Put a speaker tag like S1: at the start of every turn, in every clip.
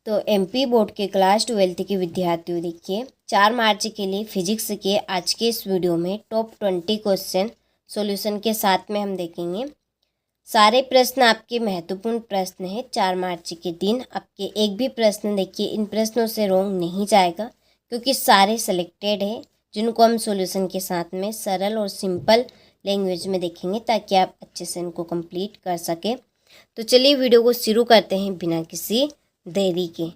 S1: तो MP board के class 12 के विद्यार्थियों, देखिए 4 मार्च के लिए फिजिक्स के आज के इस वीडियो में टॉप 20 क्वेश्चन सॉल्यूशन के साथ में हम देखेंगे। सारे प्रश्न आपके महत्वपूर्ण प्रश्न हैं। 4 मार्च के दिन आपके एक भी प्रश्न देखिए इन प्रश्नों से रॉन्ग नहीं जाएगा, क्योंकि सारे सेलेक्टेड हैं जिनको हम सॉल्यूशन के साथ में सरल और सिंपल लैंग्वेज में देखेंगे, ताकि आप अच्छे से इनको कंप्लीट कर सकें। तो चलिए वीडियो को शुरू करते हैं बिना किसी देरी के।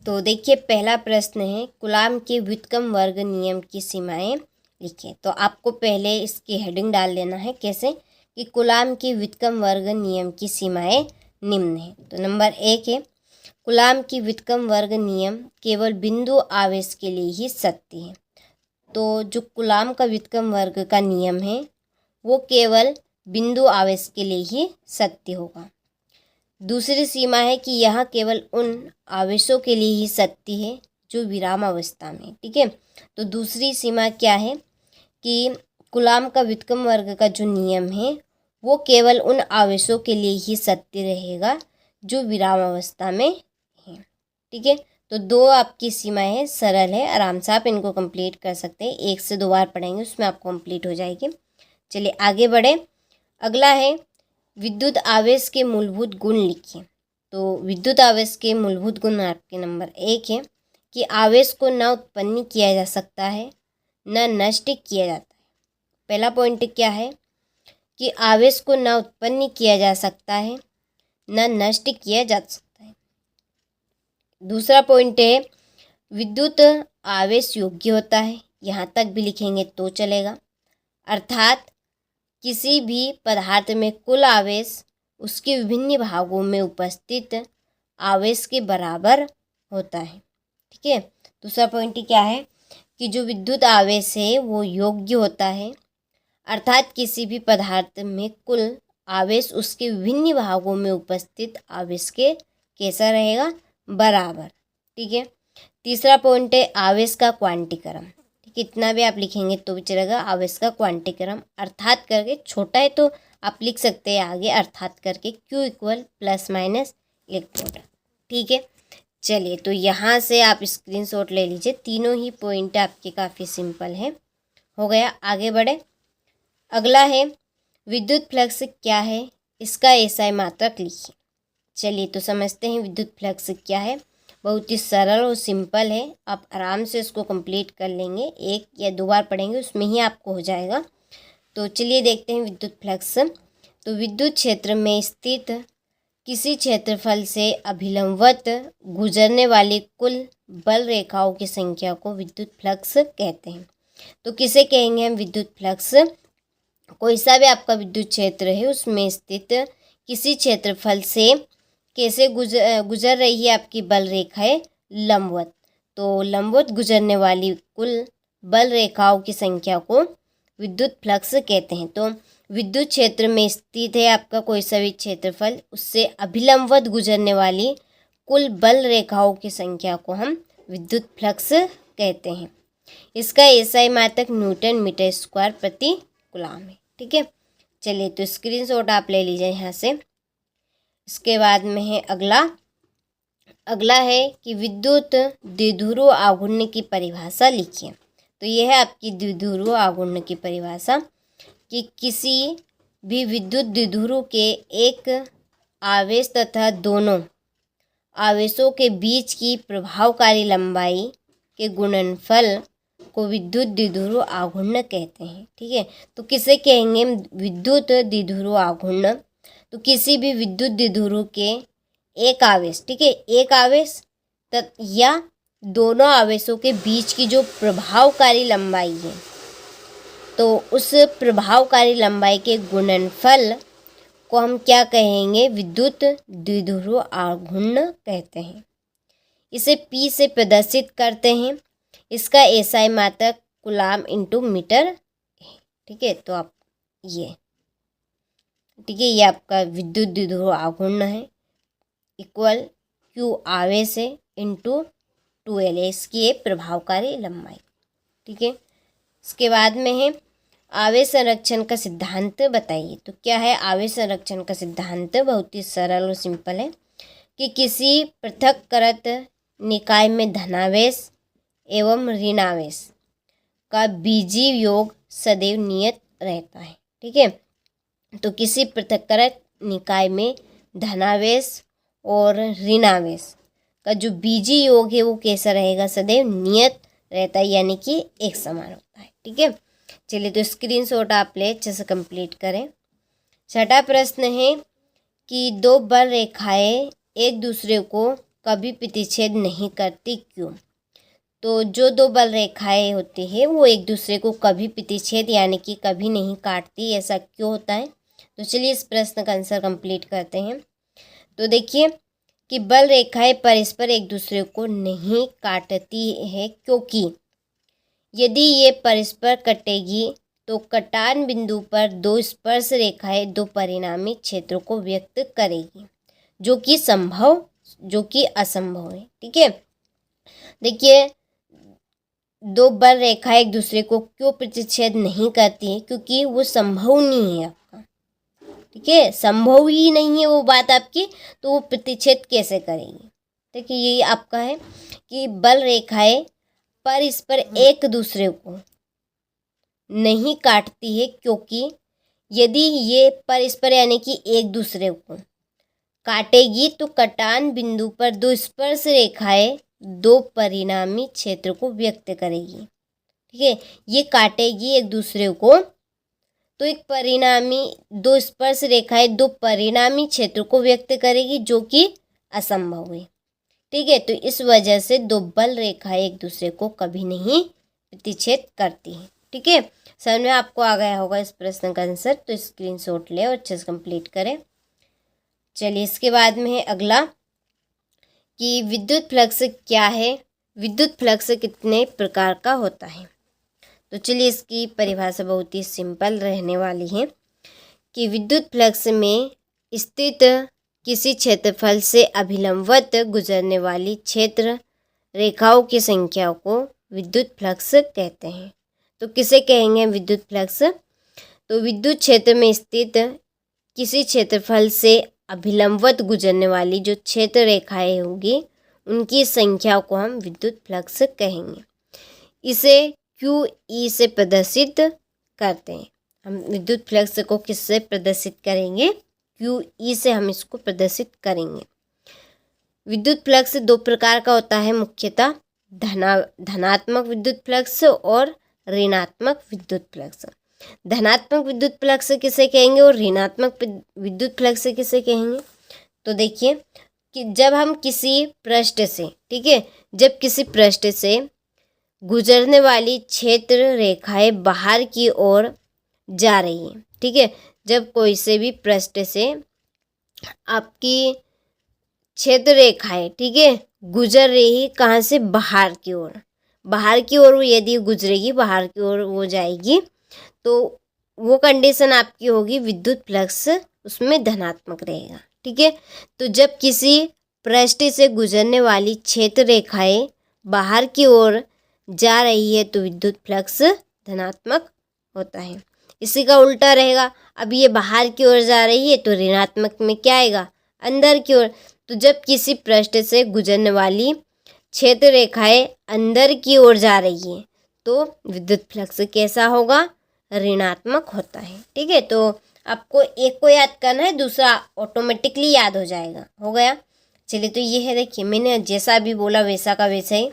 S1: तो देखिए पहला प्रश्न है, कूलाम के व्युत्क्रम वर्ग नियम की सीमाएं लिखें। तो आपको पहले इसकी हेडिंग डाल देना है, कैसे कि कूलाम के व्युत्क्रम वर्ग नियम की सीमाएं निम्न है। तो नंबर 1 है, कूलाम की व्युत्क्रम वर्ग नियम केवल बिंदु आवेश के लिए ही सत्य है। तो जो कूलाम का व्युत्क्रम वर्ग का नियम है वो केवल बिंदु आवेश के लिए ही सत्य होगा। दूसरी सीमा है कि यह केवल उन आवेशों के लिए ही सत्य है जो विराम अवस्था में, ठीक है। तो दूसरी सीमा क्या है कि कूलाम का व्युत्क्रम वर्ग का जो नियम है वो केवल उन आवेशों के लिए ही सत्य रहेगा जो विराम अवस्था में है, ठीक है। तो 2 आपकी सीमाएं हैं, सरल है, आराम से आप इनको कंप्लीट कर सकते हैं। 1 से 2 बार पढ़ेंगे उसमें आपको कंप्लीट हो जाएगी। चलिए आगे बढ़े। अगला है, विद्युत आवेश के मूलभूत गुण लिखिए। तो विद्युत आवेश के मूलभूत गुण आपके नंबर 1 है कि आवेश को न उत्पन्न किया जा सकता है न नष्ट किया जाता है। पहला पॉइंट क्या है कि आवेश को न उत्पन्न किया जा सकता है न नष्ट किया जा सकता है। दूसरा पॉइंट है, विद्युत आवेश योग्य होता है। यहाँ तक भी लिखेंगे तो चलेगा, अर्थात किसी भी पदार्थ में कुल आवेश उसके विभिन्न भागों में उपस्थित आवेश के बराबर होता है, ठीक है। दूसरा पॉइंट क्या है कि जो विद्युत आवेश है वो योग्य होता है, अर्थात किसी भी पदार्थ में कुल आवेश उसके विभिन्न भागों में उपस्थित आवेश के कैसा रहेगा, बराबर, ठीक है। तीसरा पॉइंट है आवेश का क्वांटीकरण। कितना भी आप लिखेंगे तो भी चलेगा। आवेश का क्वांटीकरण अर्थात करके, छोटा है तो आप लिख सकते हैं आगे अर्थात करके, Q equal plus minus electrode, ठीक है। चलिए तो यहाँ से आप स्क्रीनशॉट ले लीजिए। तीनों ही पॉइंट आपके काफ़ी सिंपल है। हो गया, आगे बढ़े। अगला है, विद्युत फ्लक्स क्या है, इसका एसआई मात्रक लिखिए। चलिए तो समझते हैं विद्युत फ्लक्स क्या है। बहुत ही सरल और सिंपल है, आप आराम से इसको कंप्लीट कर लेंगे। 1 या 2 बार पढ़ेंगे उसमें ही आपको हो जाएगा। तो चलिए देखते हैं विद्युत फ्लक्स। तो विद्युत क्षेत्र में स्थित किसी क्षेत्रफल से अभिलंबवत गुजरने वाली कुल बल रेखाओं की संख्या को विद्युत फ्लक्स कहते हैं। तो किसे कहेंगे हम विद्युत फ्लक्स, कोई सा भी आपका विद्युत क्षेत्र है उसमें स्थित किसी क्षेत्रफल से कैसे गुजर रही है आपकी बल रेखा है, लंबवत। तो लंबवत गुजरने वाली कुल बल रेखाओं की संख्या को विद्युत फ्लक्स कहते हैं। तो विद्युत क्षेत्र में स्थित है आपका कोई सा भी क्षेत्रफल, उससे अभिलंबवत गुजरने वाली कुल बल रेखाओं की संख्या को हम विद्युत फ्लक्स कहते हैं। इसका एसआई मात्रक न्यूटन मीटर स्क्वायर प्रति कूलाम है, ठीक है। चलिए तो स्क्रीनशॉट आप ले लीजिए यहाँ से। इसके बाद में है अगला है कि विद्युत द्विध्रुव आघूर्ण की परिभाषा लिखिए। तो यह है आपकी द्विध्रुव आघूर्ण की परिभाषा कि किसी भी विद्युत द्विध्रुव के एक आवेश तथा दोनों आवेशों के बीच की प्रभावकारी लंबाई के गुणनफल को विद्युत द्विध्रुव आघूर्ण कहते हैं, ठीक है। तो किसे कहेंगे विद्युत द्विध्रुव आघूर्ण, तो किसी भी विद्युत द्विध्रुव के एक आवेश, ठीक है, एक आवेश या दोनों आवेशों के बीच की जो प्रभावकारी लंबाई है, तो उस प्रभावकारी लंबाई के गुणनफल को हम क्या कहेंगे, विद्युत द्विध्रुव आघूर्ण कहते हैं। इसे P से प्रदर्शित करते हैं। इसका एसआई मात्रक कूलाम इंटू मीटर है, ठीक है। तो आप ये, ठीक है, ये आपका विद्युत द्विध्रुव आघूर्ण है, इक्वल Q आवेश है इंटू 2L है, इसकी प्रभावकारी लंबाई, ठीक है। इसके बाद में है आवेश संरक्षण का सिद्धांत बताइए। तो क्या है आवेश संरक्षण का सिद्धांत, बहुत ही सरल और सिंपल है कि किसी पृथक्कृत निकाय में धनावेश एवं ऋणावेश का बीजीय योग सदैव नियत रहता है। ठीक है, तो किसी पृथक्कृत निकाय में धनावेश और ऋणावेश का जो बीजीय योग है वो कैसा रहेगा, सदैव नियत रहता है, यानी कि एक समान होता है। ठीक है, चलिए तो स्क्रीनशॉट आप ले अच्छे से कंप्लीट करें। छठा प्रश्न है कि दो बल रेखाएं एक दूसरे को कभी प्रतिच्छेद नहीं करती, क्यों? तो जो दो बल रेखाएं होती है वो एक दूसरे को कभी प्रतिच्छेद यानी कि कभी नहीं काटती, ऐसा क्यों होता है? तो चलिए इस प्रश्न का आंसर कंप्लीट करते हैं। तो देखिए कि बल रेखाएं परस्पर एक दूसरे को नहीं काटती है, क्योंकि यदि ये परस्पर कटेगी तो कटान बिंदु पर दो स्पर्श रेखाएं दो परिणामी क्षेत्रों को व्यक्त करेगी, जो कि असंभव है। ठीक है, देखिए दो बल रेखाएं एक दूसरे को क्यों प्रतिच्छेद नहीं करती है, क्योंकि वो संभव नहीं है आपका। ठीक है, संभव ही नहीं है वो बात आपकी, तो वो प्रतिच्छेद कैसे करेगी? देखिए यही आपका है कि बल रेखाएं परस्पर एक दूसरे को नहीं काटती है, क्योंकि यदि ये परस्पर यानी कि एक दूसरे को काटेगी तो कटान बिंदु पर दो स्पर्श रेखाएं दो परिणामी क्षेत्र को व्यक्त करेगी। ठीक है, ये काटेगी एक दूसरे को तो एक परिणामी दो स्पर्श रेखाएं दो परिणामी क्षेत्र को व्यक्त करेगी, जो कि असंभव है। ठीक है, तो इस वजह से दो बल रेखाएं एक दूसरे को कभी नहीं प्रतिच्छेद करती हैं। ठीक है, समझ में आपको आ गया होगा इस प्रश्न का आंसर, तो स्क्रीनशॉट ले और अच्छे से कंप्लीट करें। चलिए इसके बाद में है अगला कि विद्युत फ्लक्स क्या है, विद्युत फ्लक्स कितने प्रकार का होता है? तो चलिए इसकी परिभाषा बहुत ही सिंपल रहने वाली है कि विद्युत फ्लक्स में स्थित किसी क्षेत्रफल से अभिलंबवत गुजरने वाली क्षेत्र रेखाओं की संख्या को विद्युत फ्लक्स कहते हैं। तो किसे कहेंगे विद्युत फ्लक्स? तो विद्युत क्षेत्र में स्थित किसी क्षेत्रफल से अभिलंबवत गुजरने वाली जो क्षेत्र रेखाएं होगी उनकी संख्या को हम विद्युत फ्लक्स कहेंगे। इसे QE से प्रदर्शित करते हैं। हम विद्युत फ्लक्स को किससे प्रदर्शित करेंगे? QE से हम इसको प्रदर्शित करेंगे। विद्युत फ्लक्स दो प्रकार का होता है मुख्यतः, धनात्मक विद्युत फ्लक्स और ऋणात्मक विद्युत फ्लक्स। धनात्मक विद्युत फ्लक्स किसे कहेंगे और ऋणात्मक विद्युत फ्लक्स किसे कहेंगे? तो देखिए कि जब हम किसी पृष्ठ से, ठीक है, जब किसी पृष्ठ से गुजरने वाली क्षेत्र रेखाएं बाहर की ओर जा रही है, ठीक है, जब कोई से भी पृष्ठ से आपकी क्षेत्र रेखाएं, ठीक है, गुजर रही है कहाँ से? बाहर की ओर। बाहर की ओर यदि गुजरेगी, बाहर की ओर वो जाएगी, तो वो कंडीशन आपकी होगी विद्युत फ्लक्स उसमें धनात्मक रहेगा। ठीक है, तो जब किसी पृष्ठ से गुजरने वाली क्षेत्र रेखाएं बाहर की ओर जा रही है तो विद्युत फ्लक्स धनात्मक होता है। इसी का उल्टा रहेगा, अब ये बाहर की ओर जा रही है तो ऋणात्मक में क्या आएगा? अंदर की ओर। तो जब किसी पृष्ठ से गुजरने वाली क्षेत्र रेखाएं अंदर की ओर जा रही है तो विद्युत फ्लक्स कैसा होगा? ऋणात्मक होता है। ठीक है, तो आपको एक को याद करना है, दूसरा ऑटोमेटिकली याद हो जाएगा। हो गया? चलिए तो ये है, देखिए मैंने जैसा भी बोला वैसा का वैसा ही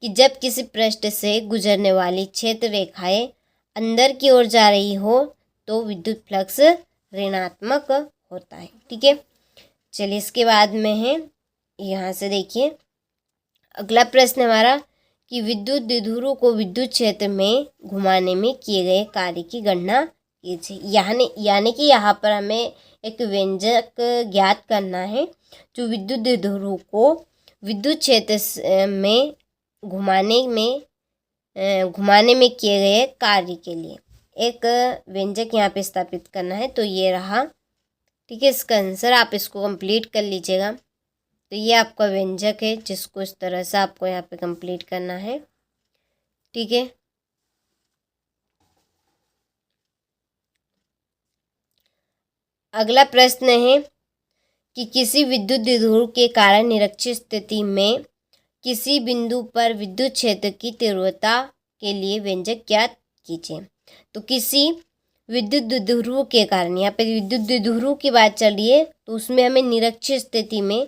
S1: कि जब किसी पृष्ठ से गुजरने वाली क्षेत्र रेखाएं अंदर की ओर जा रही हो तो विद्युत फ्लक्स ऋणात्मक होता है। ठीक है, चलिए इसके बाद में है, यहाँ से देखिए अगला प्रश्न हमारा कि विद्युत द्विध्रुव को विद्युत क्षेत्र में घुमाने में किए गए कार्य की गणना कीजिए। यानी कि यहाँ पर हमें एक व्यंजक ज्ञात करना है जो विद्युत द्विध्रुव को विद्युत क्षेत्र में घुमाने में किए गए कार्य के लिए एक व्यंजक यहाँ पे स्थापित करना है। तो ये रहा, ठीक है, इसका आंसर आप इसको कंप्लीट कर लीजिएगा। तो ये आपका व्यंजक है जिसको इस तरह से आपको यहाँ पे कंप्लीट करना है। ठीक है, अगला प्रश्न है कि किसी विद्युत द्विध्रुव के कारण निरक्षीय स्थिति में किसी बिंदु पर विद्युत क्षेत्र की तीव्रता के लिए व्यंजक ज्ञात कीजिए। तो किसी विद्युत द्विध्रुव के कारण, यहाँ पे विद्युत द्विध्रुव की बात चल रही है, तो उसमें हमें निरक्षीय स्थिति में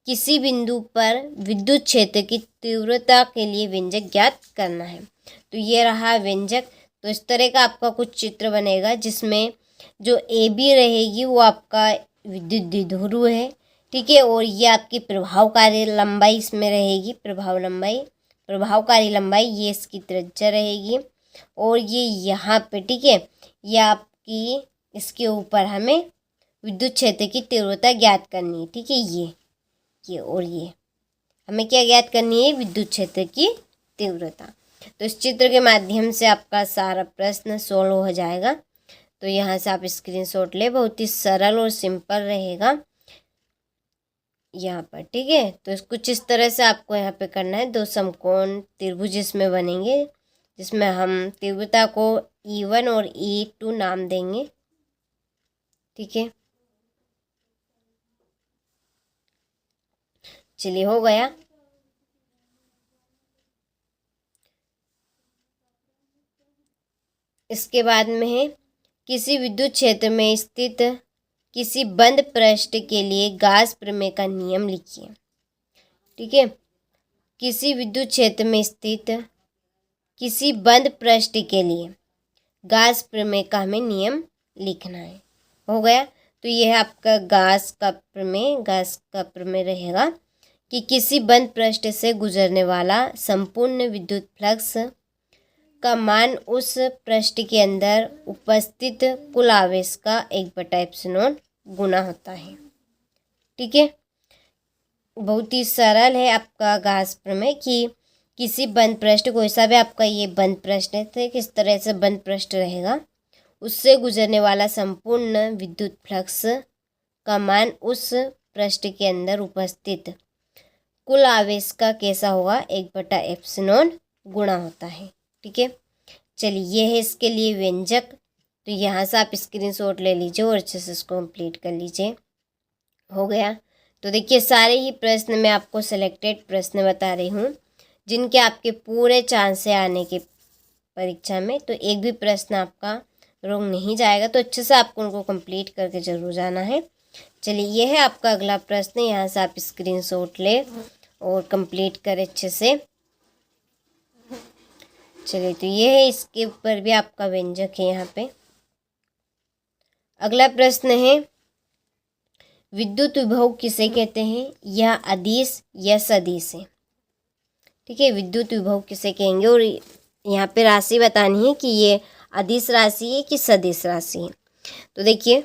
S1: किसी बिंदु पर विद्युत क्षेत्र की तीव्रता के लिए व्यंजक ज्ञात करना है। तो ये रहा व्यंजक। तो इस तरह का आपका कुछ चित्र बनेगा जिसमें जो ए बी रहेगी वो आपका विद्युत द्विध्रुव है, ठीक है। और ये आपकी प्रभावकारी लंबाई इसमें रहेगी, प्रभावकारी लंबाई ये इसकी त्रिज्या रहेगी। और ये यहाँ पे, ठीक है, ये आपकी इसके ऊपर हमें विद्युत क्षेत्र की तीव्रता ज्ञात करनी है, ठीक है। ये और ये हमें क्या ज्ञात करनी है, विद्युत क्षेत्र की तीव्रता। तो इस चित्र के माध्यम से आपका सारा प्रश्न सॉल्व हो जाएगा। तो यहाँ से आप स्क्रीनशॉट ले, बहुत ही सरल और सिंपल रहेगा यहाँ पर, ठीक है। तो कुछ इस तरह से आपको यहाँ पे करना है। दो समकोण त्रिभुज इसमें बनेंगे जिसमें हम तीव्रता को E1 और E2 नाम देंगे, ठीक है। चलिए, हो गया। इसके बाद में है किसी विद्युत क्षेत्र में स्थित किसी बंद पृष्ठ के लिए गाउस प्रमेय का नियम लिखिए, ठीक है। किसी विद्युत क्षेत्र में स्थित किसी बंद पृष्ठ के लिए गाउस प्रमेय का हमें नियम लिखना है। हो गया। तो यह है आपका गाउस का प्रमेय रहेगा कि किसी बंद पृष्ठ से गुजरने वाला संपूर्ण विद्युत फ्लक्स का मान उस पृष्ठ के अंदर उपस्थित कुल आवेश का 1/ε गुना होता है, ठीक है। बहुत ही सरल है आपका गाउस प्रमेय कि किसी बंद पृष्ठ, कोई सा भी आपका ये बंद पृष्ठ है, तो किस तरह से बंद पृष्ठ रहेगा, उससे गुजरने वाला संपूर्ण विद्युत फ्लक्स का मान उस पृष्ठ के अंदर उपस्थित कुल आवेश का कैसा होगा, 1/ε गुणा होता है, ठीक है। चलिए, ये है इसके लिए व्यंजक। तो यहाँ से आप स्क्रीनशॉट ले लीजिए और अच्छे से इसको कंप्लीट कर लीजिए। हो गया। तो देखिए, सारे ही प्रश्न मैं आपको सिलेक्टेड प्रश्न बता रही हूँ जिनके आपके पूरे चांस है आने के परीक्षा में। तो एक भी प्रश्न आपका रॉन्ग नहीं जाएगा। तो अच्छे से आपको उनको कंप्लीट करके जरूर जाना है। चलिए, ये है आपका अगला प्रश्न। यहाँ से आप स्क्रीनशॉट ले और कंप्लीट करें अच्छे से। चलिए, तो ये है, इसके ऊपर भी आपका व्यंजक है यहाँ पे। अगला प्रश्न है, विद्युत विभव किसे कहते हैं? यह अदिश या सदिश है, ठीक है। विद्युत विभव किसे कहेंगे और यहाँ पे राशि बतानी है कि ये अदिश राशि है कि सदिश राशि है। तो देखिए,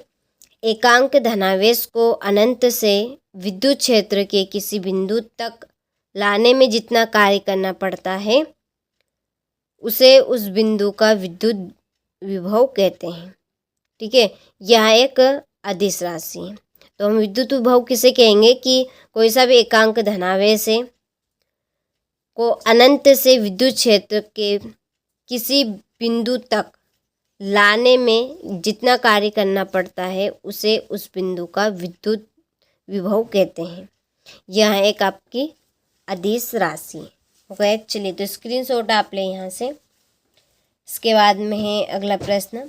S1: एकांक धनावेश को अनंत से विद्युत क्षेत्र के किसी बिंदु तक लाने में जितना कार्य करना पड़ता है उसे उस बिंदु का विद्युत विभव कहते हैं, ठीक है। यह एक अदिश राशि है। तो हम विद्युत विभव किसे कहेंगे कि कोई सा भी एकांक धनावेश है को अनंत से विद्युत क्षेत्र के किसी बिंदु तक लाने में जितना कार्य करना पड़ता है उसे उस बिंदु का विद्युत विभव कहते हैं। यह एक आपकी अदिश राशि हो गया। चलिए, तो स्क्रीनशॉट आप ले यहाँ से। इसके बाद में है अगला प्रश्न,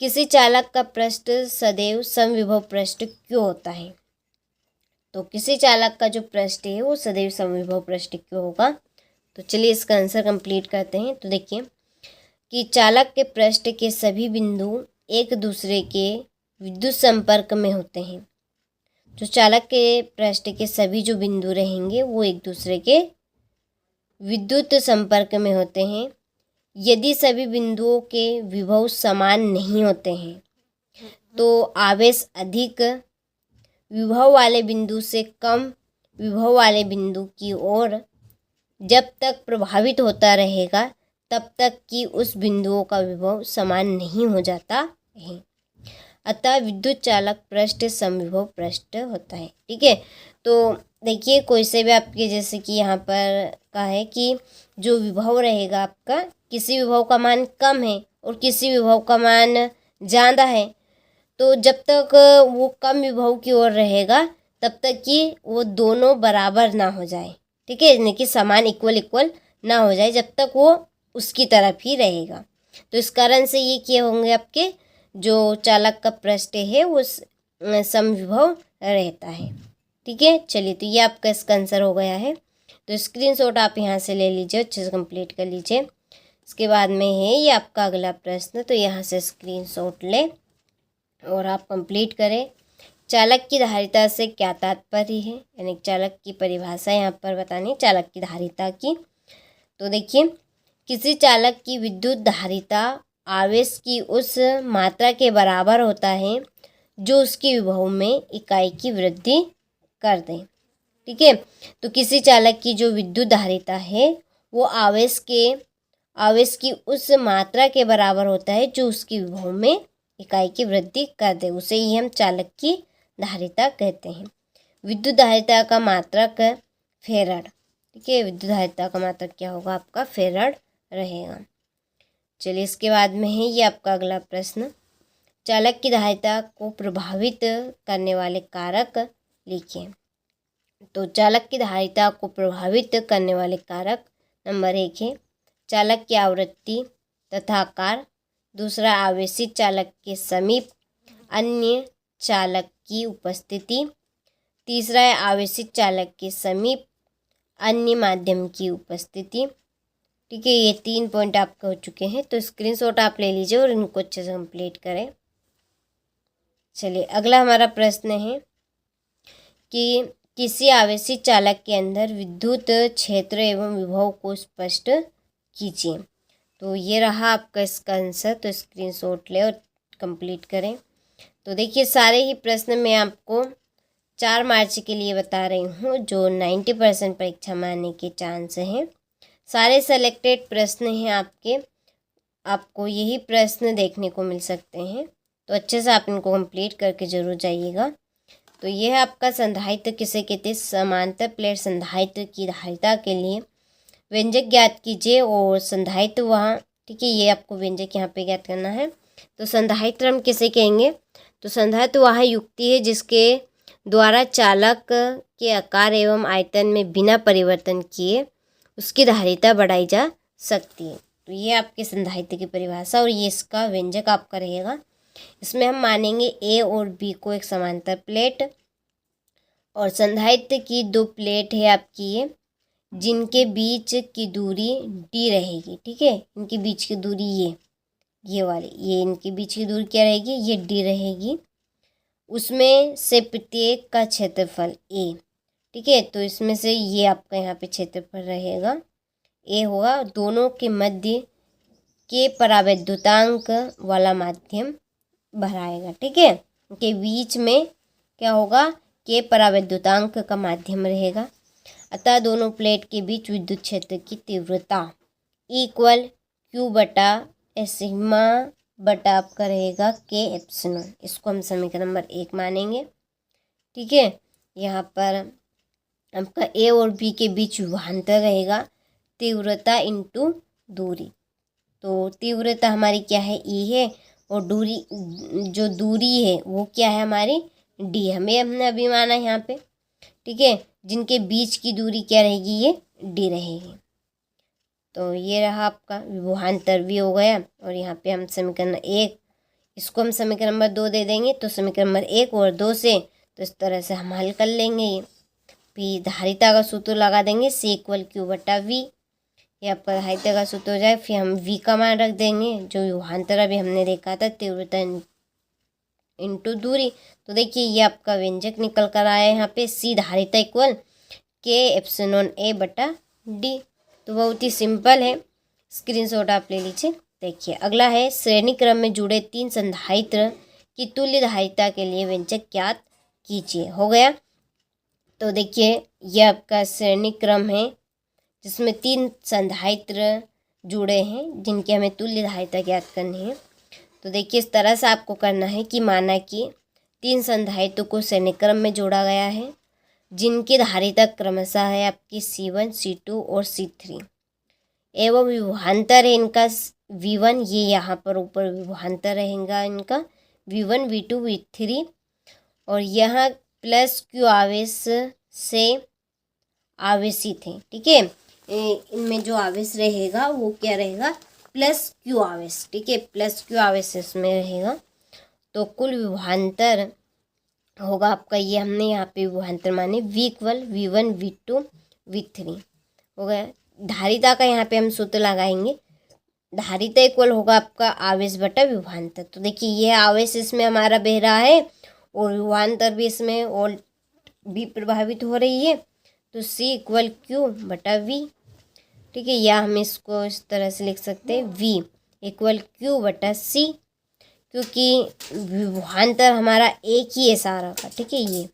S1: किसी चालक का पृष्ठ सदैव समविभव पृष्ठ क्यों होता है? तो किसी चालक का जो पृष्ठ है वो सदैव समविभव पृष्ठ क्यों होगा? तो चलिए, इसका आंसर कंप्लीट करते हैं। तो देखिए कि चालक के पृष्ठ के सभी बिंदु एक दूसरे के विद्युत संपर्क में होते हैं। जो चालक के पृष्ठ के सभी जो बिंदु रहेंगे वो एक दूसरे के विद्युत संपर्क में होते हैं। यदि सभी बिंदुओं के विभव समान नहीं होते हैं तो आवेश अधिक विभव वाले बिंदु से कम विभव वाले बिंदु की ओर जब तक प्रभावित होता रहेगा तब तक कि उस बिंदुओं का विभव समान नहीं हो जाता है। अतः विद्युत चालक पृष्ठ समविभव पृष्ठ होता है, ठीक है। तो देखिए, कोई से भी आपके जैसे कि यहाँ पर कहा है कि जो विभव रहेगा आपका, किसी विभव का मान कम है और किसी विभव का मान ज़्यादा है, तो जब तक वो कम विभव की ओर रहेगा तब तक कि वो दोनों बराबर ना हो जाए, ठीक है, यानी कि समान इक्वल ना हो जाए, जब तक वो उसकी तरफ ही रहेगा। तो इस कारण से ये क्या होंगे, आपके जो चालक का पृष्ठ है वो समविभव रहता है, ठीक है। चलिए, तो ये आपका इसका आंसर हो गया है। तो स्क्रीनशॉट आप यहाँ से ले लीजिए, अच्छे से कंप्लीट कर लीजिए। इसके बाद में है ये आपका अगला प्रश्न, तो यहाँ से स्क्रीनशॉट ले और आप कंप्लीट करें। चालक की धारिता से क्या तात्पर्य है, यानी चालक की परिभाषा यहाँ पर बतानी, चालक की धारिता की। तो देखिए, किसी चालक की विद्युत धारिता आवेश की उस मात्रा के बराबर होता है जो उसकी विभव में इकाई की वृद्धि कर दे, ठीक है। तो किसी चालक की जो विद्युत धारिता है वो आवेश की उस मात्रा के बराबर होता है जो उसकी विभव में इकाई की वृद्धि कर दे, उसे ही हम चालक की धारिता कहते हैं। विद्युत धारिता का मात्रक फेराड, ठीक है, विद्युत धारिता का मात्रक क्या होगा, आपका फेराड रहेगा। चलिए, इसके बाद में है ये आपका अगला प्रश्न, चालक की धारिता को प्रभावित करने वाले कारक लिखिए। तो चालक की धारिता को प्रभावित करने वाले कारक नंबर 1 है चालक की आवृत्ति तथा आकार, दूसरा आवेशित चालक के समीप अन्य चालक की उपस्थिति, तीसरा है आवेशित चालक के समीप अन्य माध्यम की उपस्थिति, ठीक है। ये 3 पॉइंट आपके हो चुके हैं, तो स्क्रीनशॉट आप ले लीजिए और इनको अच्छे से कंप्लीट करें। चलिए, अगला हमारा प्रश्न है कि किसी आवेशित चालक के अंदर विद्युत क्षेत्र एवं विभव को स्पष्ट कीजिए। तो ये रहा आपका इसका आंसर, तो स्क्रीनशॉट ले और कंप्लीट करें। तो देखिए, सारे ही प्रश्न मैं आपको 4 मार्च के लिए बता रही हूँ, जो 90% परीक्षा में आने के चांस हैं। सारे सेलेक्टेड प्रश्न हैं आपके, आपको यही प्रश्न देखने को मिल सकते हैं, तो अच्छे से आप इनको कंप्लीट करके जरूर जाइएगा। तो यह है आपका संधायित्र किसे कहते हैं, समांतर प्लेट संधायित्र की धारिता के लिए व्यंजक ज्ञात कीजिए और संधायित्र वहाँ, ठीक है, ये आपको व्यंजक यहाँ पे ज्ञात करना है। तो संधायित्र हम किसे कहेंगे, तो संधायित्र वह युक्ति है जिसके द्वारा चालक के आकार एवं आयतन में बिना परिवर्तन किए उसकी धारिता बढ़ाई जा सकती है। तो ये आपके संधायित्र की परिभाषा और ये इसका व्यंजक आपका रहेगा। इसमें हम मानेंगे ए और बी को एक समांतर प्लेट, और संधायित्र की 2 प्लेट है आपकी ये, जिनके बीच की दूरी डी रहेगी, ठीक है। इनके बीच की दूरी ये वाली, ये इनके बीच की दूरी क्या रहेगी, ये डी रहेगी। उसमें से प्रत्येक का क्षेत्रफल ए, ठीक है। तो इसमें से ये आपका यहाँ पे क्षेत्रफल रहेगा, ए होगा। दोनों के मध्य के परावैद्युतांक वाला माध्यम भराएगा, ठीक है। के बीच में क्या होगा, के परावैद्युतांक का माध्यम रहेगा। अतः दोनों प्लेट के बीच विद्युत क्षेत्र की तीव्रता इक्वल क्यू बटा सिग्मा बटा आपका रहेगा के एप्सिलॉन। इसको हम समीकरण नंबर 1 मानेंगे, ठीक है। यहाँ पर आपका ए और बी के बीच विभवांतर रहेगा तीव्रता इंटू दूरी। तो तीव्रता हमारी क्या है, ई है, और दूरी, जो दूरी है वो क्या है हमारी, डी। हमने अभी माना यहाँ पे, ठीक है। जिनके बीच की दूरी क्या रहेगी, ये डी रहेगी। तो ये रहा आपका विभवांतर भी हो गया, और यहाँ पे हम समीकरण 1, इसको हम समीकरण नंबर 2 दे देंगे, तो समीकरण नंबर 1 और 2 से, तो इस तरह से हम हल कर लेंगे। ये फिर धारिता का सूत्र लगा देंगे, सी इक्वल क्यू बटा वी, यहाँ पर धारिता का सूत्र हो जाए। फिर हम वी का मान रख देंगे, जो विभवांतर अभी हमने देखा था, तीव्रता इंटू दूरी। तो देखिए, ये आपका व्यंजक निकल कर आया है यहाँ पे, सी धारिता इक्वल के एप्सिलॉन ए बटा डी। तो बहुत ही सिंपल है, स्क्रीनशॉट आप ले लीजिए। देखिए, अगला है श्रेणी क्रम में जुड़े 3 संधायित्र की तुल्य धारिता के लिए व्यंजक ज्ञात कीजिए। हो गया। तो देखिए, यह आपका श्रेणी क्रम है जिसमें 3 संधायित्र जुड़े हैं जिनकी हमें तुल्य धारिता ज्ञात करनी है। तो देखिए, इस तरह से आपको करना है कि माना कि 3 संधायित्र को श्रेणी क्रम में जोड़ा गया है जिनकी धारिता क्रमशः है आपकी C1, C2 और C3, एवं विभवांतर है इनका V1, ये यहाँ पर ऊपर विभवांतर रहेगा इनका V1, V2, V3, और यहाँ प्लस क्यू आवेश से आवेशित है। ठीक है, इनमें जो आवेश रहेगा वो क्या रहेगा, प्लस क्यू आवेश। ठीक है, प्लस क्यू आवेश इसमें रहेगा। तो कुल विभवांतर होगा आपका, ये हमने यहाँ पे विभवांतर माने V equal V1 V2 V3 हो गया। धारिता का यहाँ पे हम सूत्र लगाएंगे। धारिता इक्वल होगा आपका आवेश बटा विभवांतर। तो देखिए ये आवेश इसमें हमारा बह रहा है और विभवांतर भी इसमें और भी प्रभावित हो रही है। तो C इक्वल Q बटा V। ठीक है, या हम इसको इस तरह से लिख सकते हैं V इक्वल Q बटा C, क्योंकि विभवांतर हमारा एक ही है सारा का। ठीक है, ये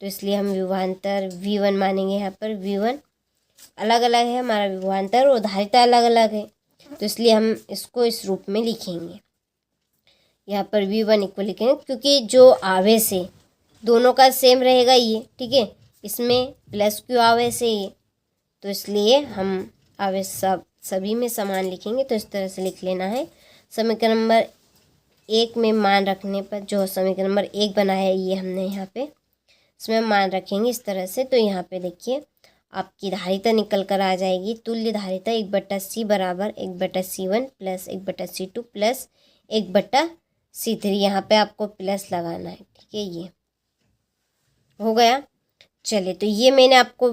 S1: तो इसलिए हम विभवांतर V1 मानेंगे। यहाँ पर V1 अलग अलग है हमारा विभवांतर और धारिता अलग अलग है, तो इसलिए हम इसको इस रूप में लिखेंगे। यहाँ पर V1 इक्वल लिखेंगे क्योंकि जो आवेश है दोनों का सेम रहेगा ये। ठीक है, इसमें प्लस क्यू आवेश है ये, तो इसलिए हम आवेश सभी में समान लिखेंगे। तो इस तरह से लिख लेना है। समीकरण नंबर 1 में मान रखने पर, जो समीकरण नंबर 1 बना है ये हमने यहाँ पे, इसमें मान रखेंगे इस तरह से। तो यहाँ पे देखिए आपकी धारिता निकल कर आ जाएगी। तुल्य धारिता 1/C बराबर 1/C1 plus 1/C2 plus 1/C3। यहाँ पे आपको प्लस लगाना है। ठीक है, ये हो गया। चलिए, तो ये मैंने आपको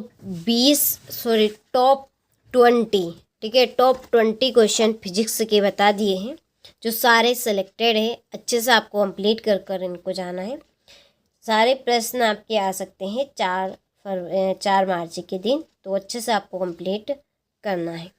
S1: टॉप 20, ठीक है, टॉप 20 क्वेश्चन फिजिक्स के बता दिए हैं, जो सारे सेलेक्टेड है। अच्छे से आपको कंप्लीट कर कर इनको जाना है। सारे प्रश्न आपके आ सकते हैं 4 मार्च के दिन, तो अच्छे से आपको कंप्लीट करना है।